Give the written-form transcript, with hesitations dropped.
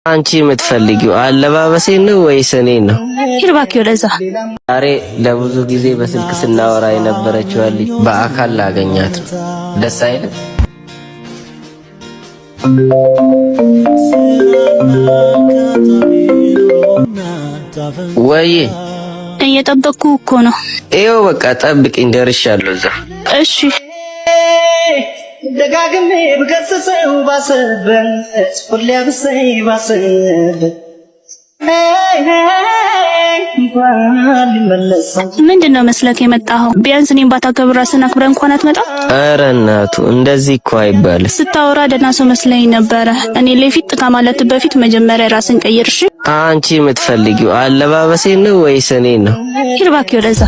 አንቺ የምትፈልጊው አለባበሴን ነው ወይስ እኔን ነው? ይርባክ ወደዛ። ዛሬ ለብዙ ጊዜ በስልክ ስናወራ የነበረችው ልጅ በአካል ላገኛት ነው። ደስ አይልም? ወይ እየጠበቅኩ እኮ ነው። ይኸው በቃ ጠብቂኝ፣ ደርሻለሁ እዛ። እሺ ደጋግሜ ብገስጸው ባሰበት ሁሌ ብሰይ ባሰበት ምንድነው መስለክ የመጣኸው? ቢያንስ እኔን ባታከብር ራስን አክብረህ እንኳን አትመጣ። ኧረ እናቱ እንደዚህ እኮ አይባልም። ስታወራ ደህና ሰው መስለኝ ነበረ። እኔ ለፊት ከማለት በፊት መጀመሪያ ራስን ቀይር እሺ። አንቺ የምትፈልጊው አለባበሴን ነው ወይስ እኔን ነው? ይርባክ ወደዛ።